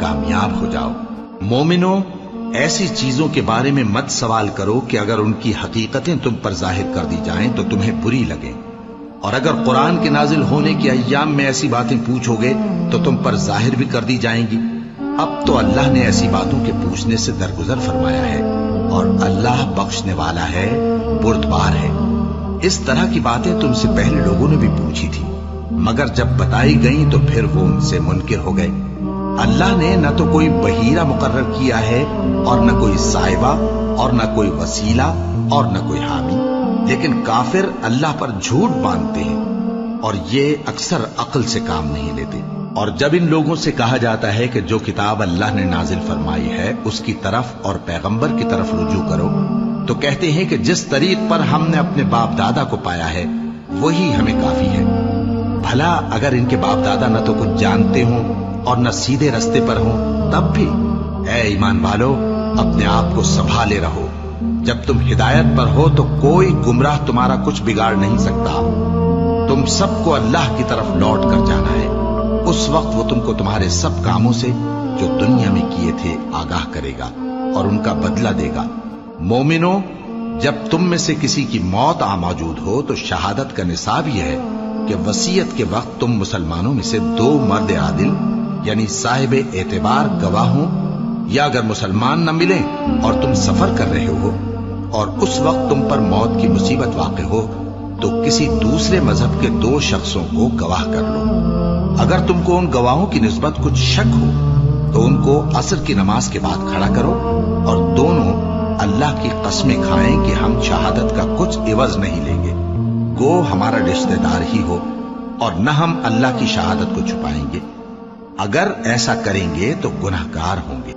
कामयाब हो जाओ। मोमिनो, ऐसी चीजों के बारे में मत सवाल करो कि अगर उनकी हकीकतें तुम पर जाहिर कर दी जाएं तो तुम्हें बुरी लगें, और अगर कुरान के नाजिल होने के अय्याम में ऐसी बातें पूछोगे तो तुम पर जाहिर भी कर दी जाएंगी। अब तो अल्लाह ने ऐसी बातों के पूछने से दरगुजर फरमाया है, और अल्लाह बख्शने वाला है, बुर्दबार है। इस तरह की बातें तुमसे पहले लोगों ने भी पूछी थी, मगर जब बताई गई तो फिर वो उनसे मुनकिर हो गए। अल्लाह ने न तो कोई बहीरा मुकर्रर किया है, और न कोई साहिबा, और न कोई वसीला, और न कोई हामी, लेकिन काफिर अल्लाह पर झूठ बांधते हैं, और ये अक्सर अक्ल से काम नहीं लेते। और जब इन लोगों से कहा जाता है कि जो किताब अल्लाह ने नाजिल फरमाई है उसकी तरफ और पैगंबर की तरफ रुजू करो, तो कहते हैं कि जिस तरीक पर हमने अपने बाप दादा को पाया है वही हमें काफी है। भला अगर इनके बाप दादा न तो कुछ जानते हों और न सीधे रास्ते पर हों, तब भी ऐ ईमान वालो, अपने आप को संभाले रहो। जब तुम हिदायत पर हो तो कोई गुमराह तुम्हारा कुछ बिगाड़ नहीं सकता। तुम सबको अल्लाह की तरफ लौट कर जाना है। उस वक्त वो तुमको तुम्हारे सब कामों से जो दुनिया में किए थे आगाह करेगा और उनका बदला देगा। मोमिनो, जब तुम में से किसी की मौत आ मौजूद हो तो शहादत का निसाब यह है कि वसीयत के वक्त तुम मुसलमानों में से 2 मर्द आदिल यानी साहिब एतबार गवाह हों, या अगर मुसलमान न मिले और तुम सफर कर रहे हो और उस वक्त तुम पर मौत की मुसीबत वाक़ हो तो किसी दूसरे मजहब के 2 शख्सों को गवाह कर लो। अगर तुमको उन गवाहों की निस्बत कुछ शक हो तो उनको असर की नमाज के बाद खड़ा करो और दोनों अल्लाह की कसमें खाएं कि हम शहादत का कुछ इवज नहीं लेंगे, गो हमारा रिश्तेदार ही हो, और न हम अल्लाह की शहादत को छुपाएंगे। अगर ऐसा करेंगे तो गुनहगार होंगे।